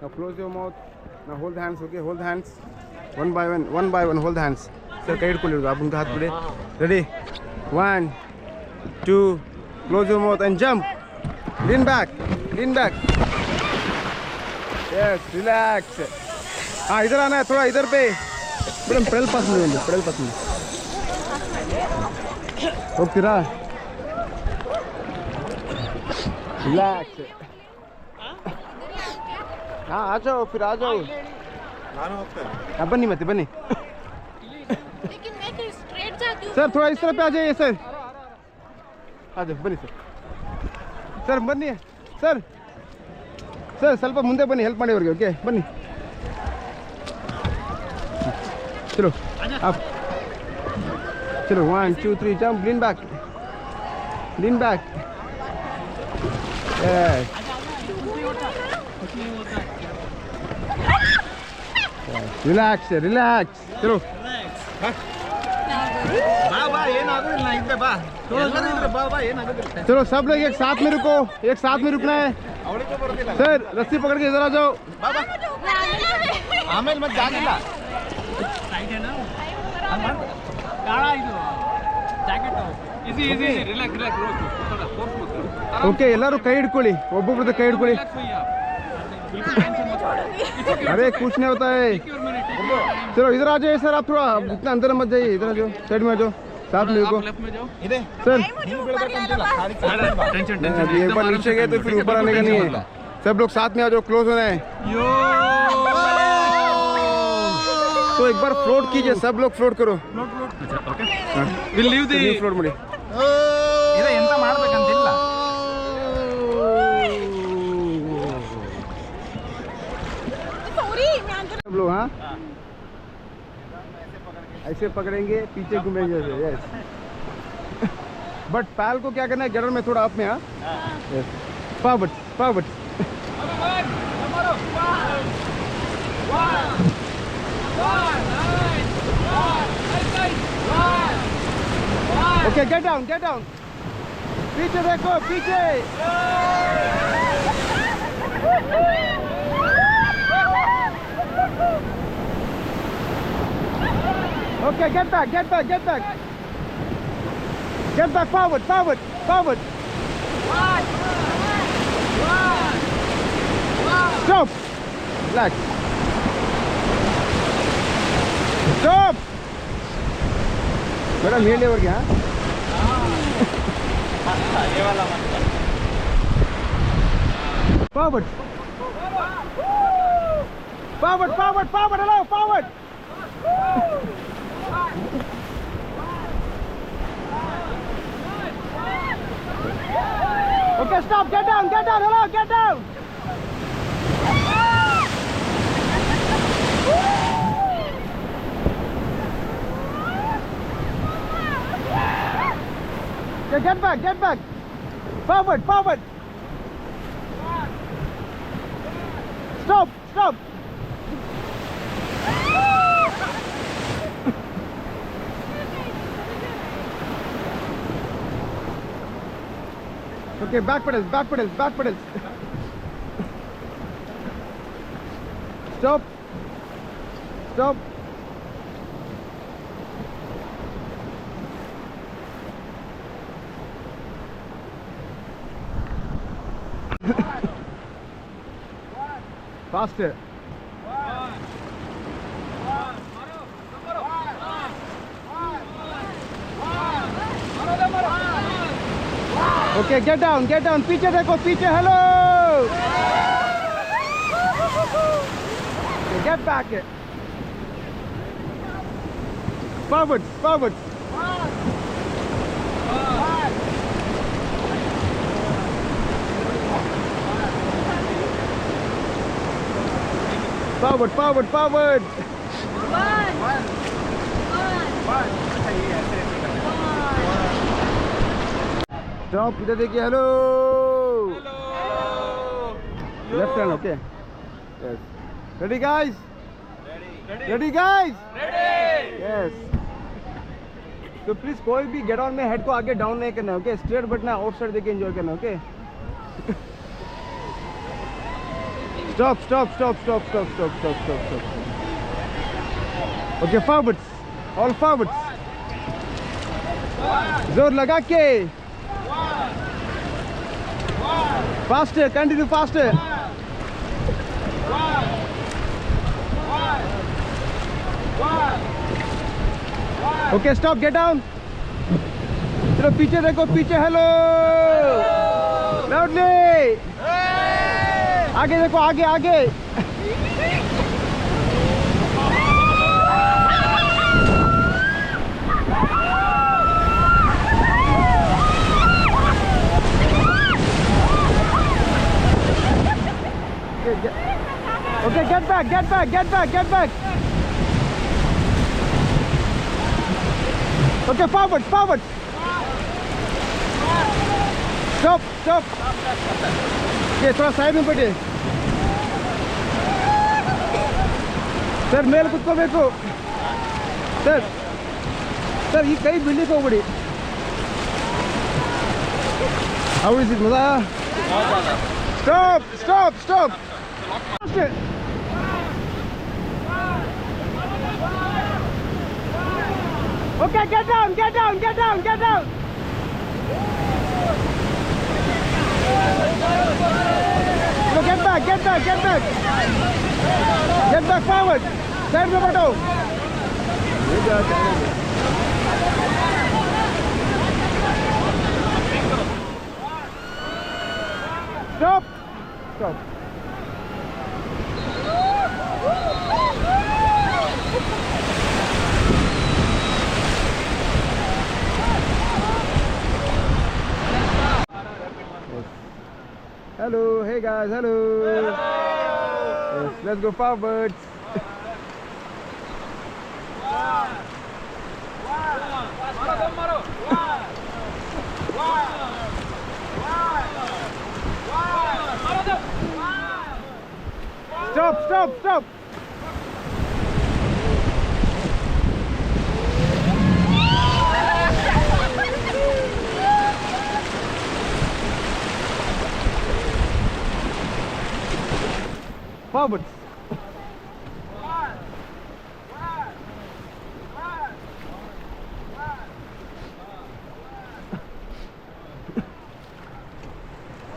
Now close your mouth. Now hold the hands, okay? Hold the hands. One by one, hold the hands. Sir, kite ko lega. Aap unka haath pade. Ready? 1, 2. Close your mouth and jump. Lean back. Lean back. Yes, relax. हाँ इधर आना है थोड़ा इधर पे. Madam pedal पास में लेंगे. Pedal पास में. ओके रा. Relax. हाँ आ जाओ फिर आ जाओ. हाँ बन्नी मत बन्नी. लेकिन मैं तो स्ट्रेट जाती हूँ. सर थोड़ा इस तरफ पे आ जाइए सर. आ जाओ बन्नी सर. सर बन्नी सर. सर ಸ್ವಲ್ಪ ಮುಂದೆ ಬನ್ನಿ ಹೆಲ್ಪ್ ಮಾಡಿ ಅವರಿಗೆ. ಓಕೆ ಬನ್ನಿ. चलो आप चलो 1 2 3 jump. lean back. lean back. yes. relax relax. चलो चलो सब लोग एक साथ में रुको. एक साथ में रुकना है. सर रस्सी पकड़ के इधर आ जाओ. ಆಮೇಲೆ ಮತ್ತೆ ಜಾಗಿಲ್ಲ ಓಕೆ ಎಲ್ಲರೂ ಕೈ ಹಿಡ್ಕೊಳ್ಳಿ. ಒಬ್ಬೊಬ್ರದ್ದು ಕೈ ಹಿಡ್ಕೊಳ್ಳಿ. अरे कुछ नहीं होता है. चलो इधर आ जाइए सर. आप थोड़ा इतना अंदर मत जाइए. इधर आ जाओ. साइड में आ जाओ. साथ में रुको सर. एक बार नीचे गए तो फिर ऊपर आने का नहीं है. सब लोग साथ में आ जाओ. क्लोज होना है. तो एक बार फ्लोट कीजिए. सब लोग फ्लोट करो. फ्लोट ಮಾಡಿ. ಎಂತ ಮಾಡ್ಬೇಕಂತಿಲ್ಲ. सब लोग हाँ ऐसे पकड़ेंगे पीछे घूमेंगे. यस बट पैल को क्या करना है गियर में थोड़ा अप में. हाँ forward forward. Okay get down get down. पीछे देखो पीछे. Okay, get back, get back, get back. Get back, forward, forward, forward. Stop. Relax. Stop. Madam, here lever क्या? Forward. Forward, forward, forward, hello, forward. Okay, stop, get down, hello, get down. Okay, get back. Forward, forward. Stop, stop. Okay, back pedals, back pedals, back pedals. Stop. Stop. Faster. Okay, get down. पीछे देखो, पीछे, hello. Okay, get back. Forward, forward. Forward, forward, forward. Stop, इधर देखिए. Hello. Left hand, okay. Yes. Ready guys? Ready guys? Ready. Yes. तो please कोई भी get on में head को आगे डाउन नहीं करना है. ओके स्ट्रेट बैठना है. आउट साइड देके एंजॉय करना है. Okay Stop, stop, stop, stop, stop, stop, stop, stop, stop. Okay, forwards. All forwards. जोर लगा के. Faster, continue faster. Okay, stop, get down. चलो पीछे देखो, पीछे. हेलो. Loudly. आगे देखो, आगे आगे. Okay, get back, get back, get back, get back. Okay, forward, forward. Stop, stop. Okay, थोड़ा साइड में बैठे. सर मेल कुछ को देखो. सर ये कई बिल्डिंग को बड़ी. How is it, मजा? Stop, stop, stop. Okay, get down, get down, get down, get down. So get back, get back, get back. Get back forward. Side में बैठो. Stop. Stop. Hello, hey guys, hello. Yes, let's go forward. Stop, stop, stop. Forward.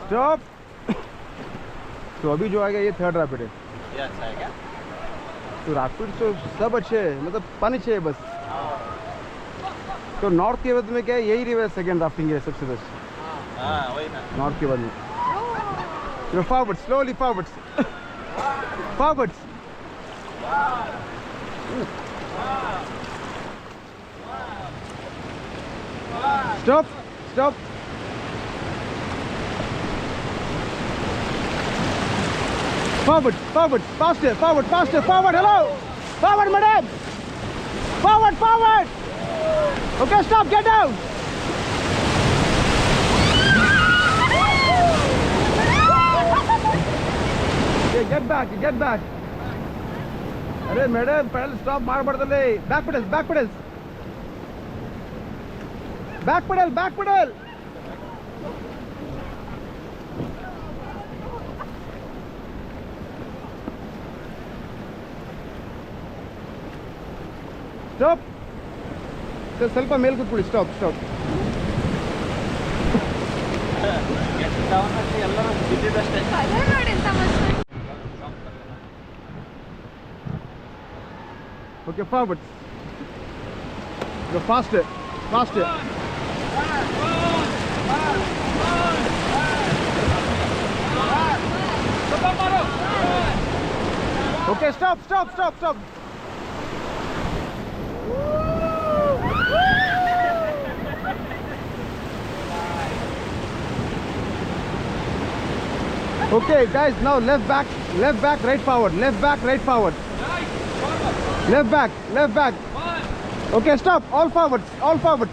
Stop. तो अभी जो आएगा ये third rapid है. ये अच्छा है क्या? तो रैपिड तो सब अच्छे है, मतलब पानी चाहिए बस. तो नॉर्थ के बाद में क्या है, यही रिवर सेकेंड राफ्टिंग है सबसे बेस्ट. हाँ वही ना. नॉर्थ के बाद में. तो forward, slowly forward. Forwards. Stop. Stop. Forward. Forward. Faster. Forward. Faster. Forward. Hello. Forward, madam. Forward. Forward. Okay. Stop. Get down. Get back, get back. अरे मैडम पैडल स्टॉप मार पड़तले. Back pedal, back pedal. Back pedal, back pedal. Stop. ಸ್ವಲ್ಪ ಮೇಲ್ ಕೂತ್ಕೊಳ್ಳಿ. Stop stop. ಎಲ್ಲರೂ ಬಿದ್ದಿದ್ದಷ್ಟೇ. Okay, forward. Go faster, faster. Okay, stop, stop, stop, stop. Okay, guys, now left back, right forward, left back, right forward. Left back, left back. Okay, stop. All forwards, all forwards.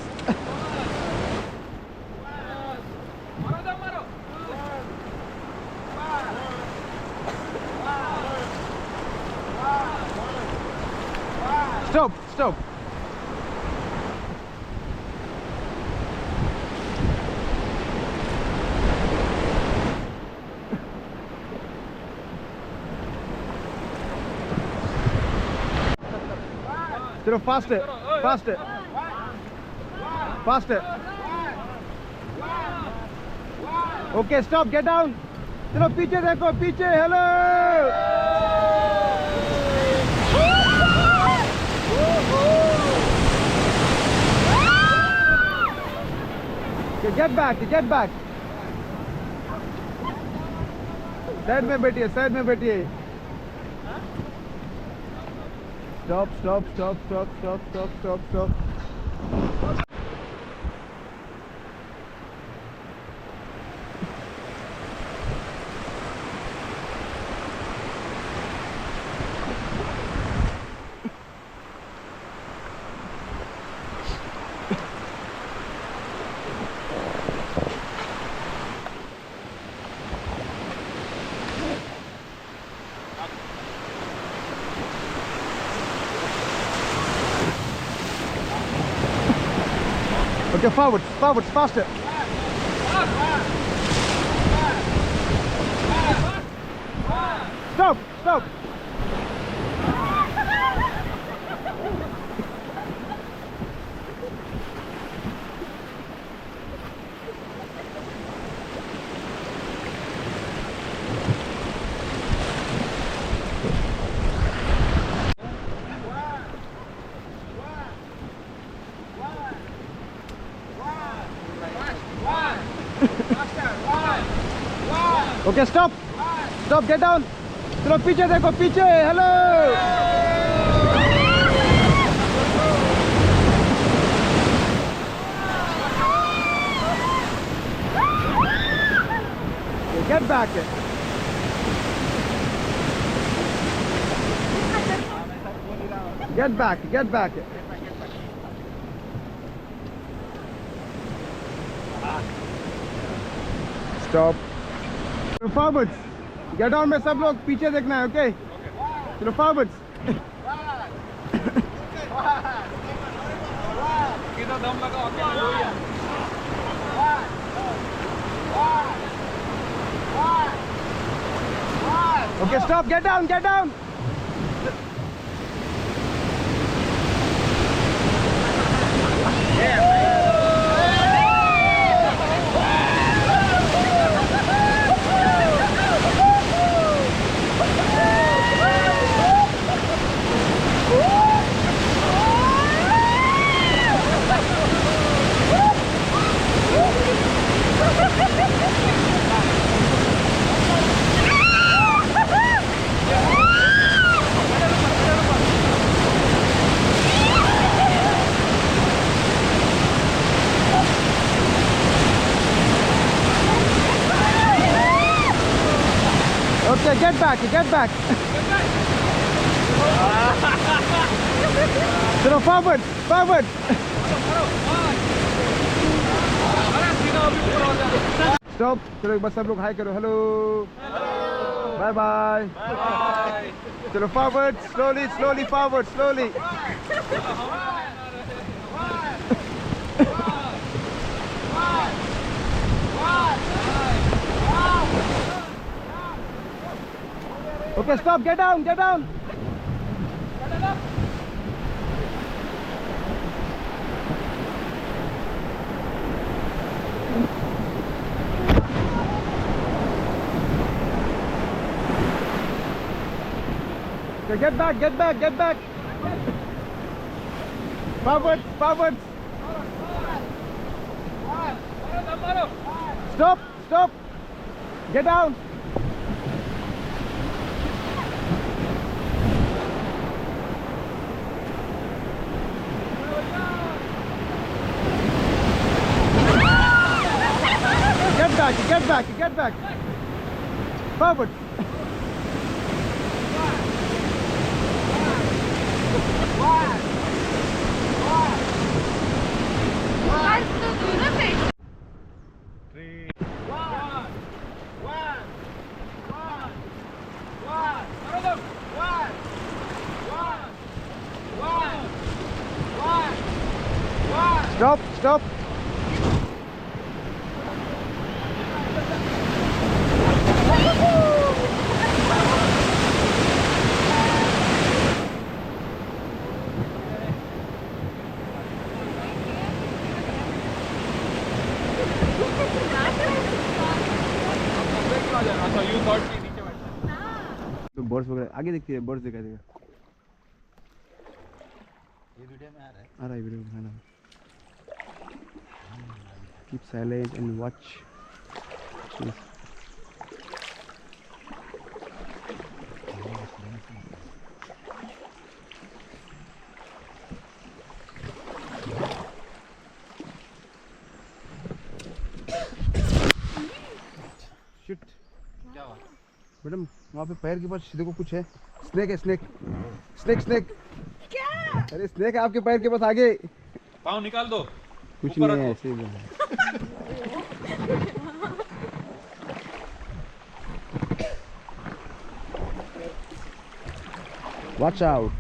Stop, stop. चलो fast fast fast okay stop get down चलो पीछे देखो पीछे hello get back side में बैठिए stop Okay, forward, faster. Stop. Okay, stop, get down. चलो पीछे देखो पीछे hello get back stop forwards get down में सब लोग पीछे देखना है ओके चलो forwards okay stop get down okay get back चलो forward stop चलो एक बार सब लोग हाय करो हेलो बाय चलो forward slowly forward slowly okay stop get down okay, get back forward stop get down get back forward stop तो birds वगैरह आगे देखती है, बर्ड्स दिखाई देगा। ये वीडियो में आ रहा है। आ रहा है वीडियो में, है ना। Keep silent and watch. Shit, क्या हुआ? मैडम वहाँ पे पैर के पास देखो कुछ है। स्नेक है, स्नेक स्नेक स्नेक। क्या? अरे स्नेक है आपके पैर के पास आगे। पाँव निकाल दो। कुछ ऊपर नहीं है, रखो। ऐसे ही है। Watch out.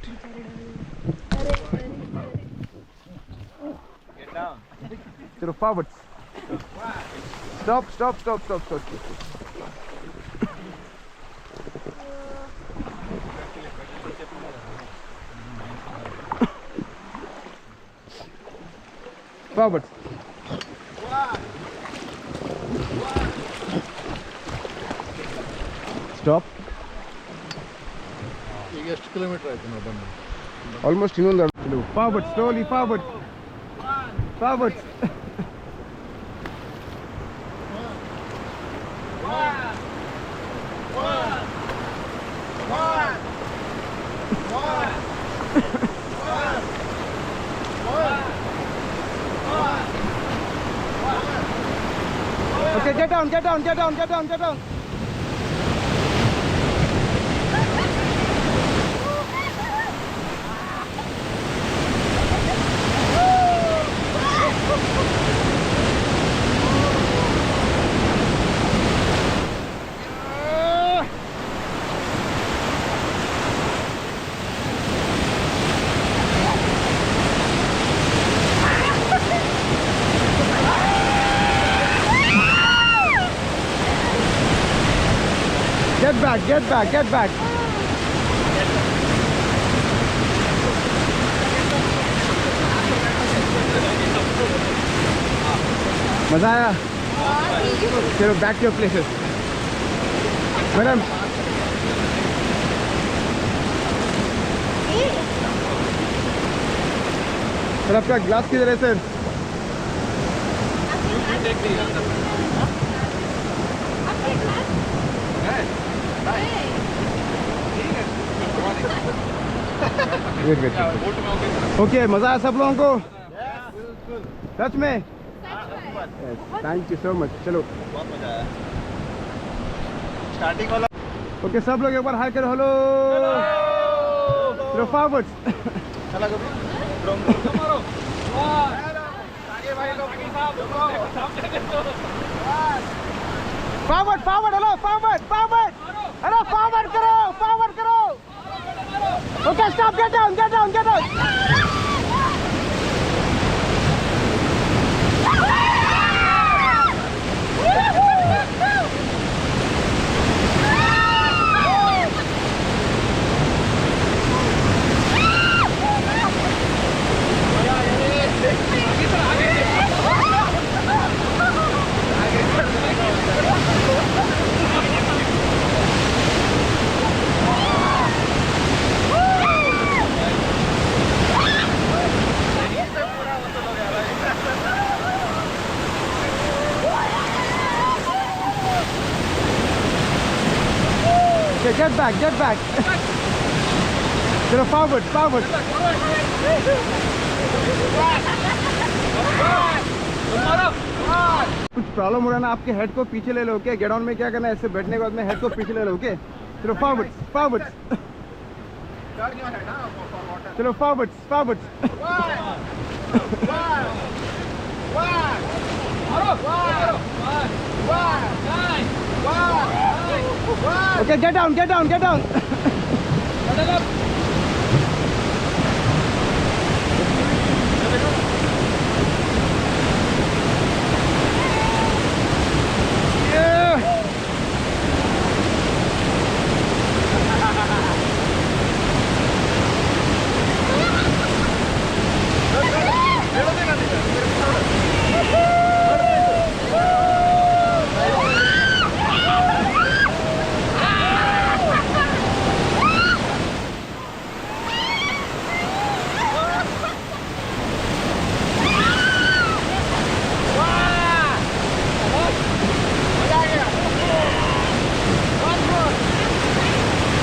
Get down. चलो forwards. Stop, stop, stop, stop, stop. Forwards. Stop. ಈಗ ಎಷ್ಟು ಕಿಲೋಮೀಟರ್ ಆಯ್ತು ನಾವು ಬಂದು? Almost ಇನ್ನೊಂದು ಚಲೋ. Forward, slowly forward. Forward. Okay, get down, get down, get down, get down, get down. Get back, get back, get back. मजा आया? चलो back to your places. Madam sir आपका ग्लास किधर है सर? Wait wait. ओके, मजा आया सब लोगों को? सच में? Thank you so much. चलो बहुत मजा आया। स्टार्टिंग वाला। ओके, सब लोग एक बार हाई करो। हेलो चलो फॉरवर्ड। चला कभी मारो। आगे भाई लोग forward forward. Hello forward forward. Hello forward करो, फॉरवर्ड करो। Okay stop, get down, get down, get down. Okay, get back, get back. Chalo forward, forward. कुछ प्रॉब्लम हो रहा है ना, आपके हेड को पीछे ले लो। ओके, गेट ऑन में क्या करना है, ऐसे बैठने के बाद में हेड को पीछे ले लो। ओके चलो फॉरवर्ड, फॉरवर्ड। चलो forward, forward. Okay, get down, get down, get down.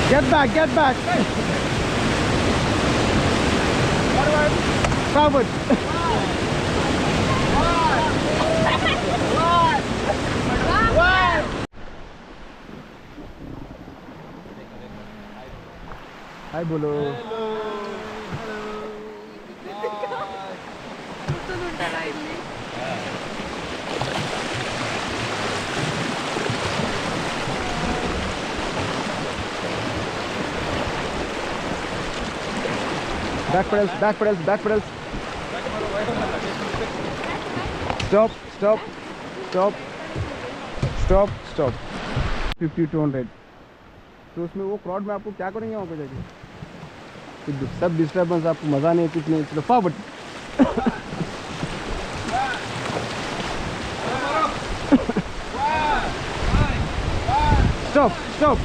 Get back, get back. Forward. Hi बोलो. Back pedals, back pedals, back pedals. Stop, stop, stop, stop, stop. 50 to 100. तो उसमें वो crowd में आपको क्या करेंगे वहाँ पे जाके? सब डिस्टर्बेंस, आपको मज़ा नहीं, कुछ नहीं. चलो forward. Stop, stop.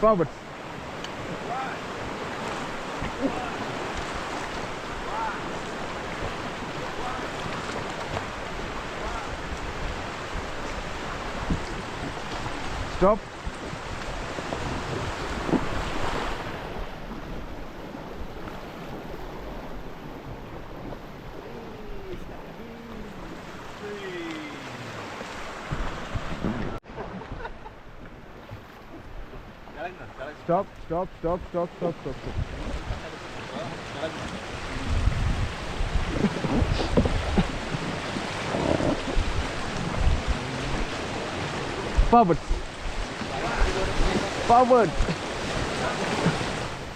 Forward. Stop. Stop, stop, stop, stop, stop, stop, stop. Forward. Forward.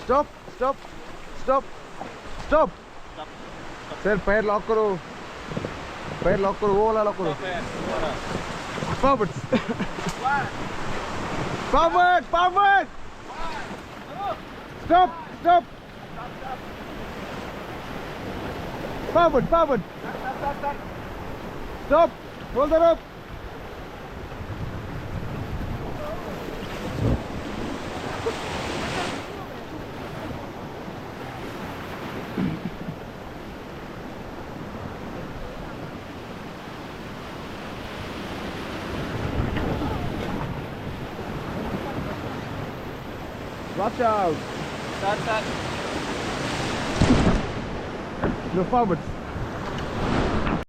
Stop, stop, stop, stop. Sir, पैर लॉक करो. पैर लॉक करो, वो वाला लॉक करो. Forward. Forward, forward. Stop, stop. Forward, forward. Stop. Hold the rope. Watch out. Start. No forwards.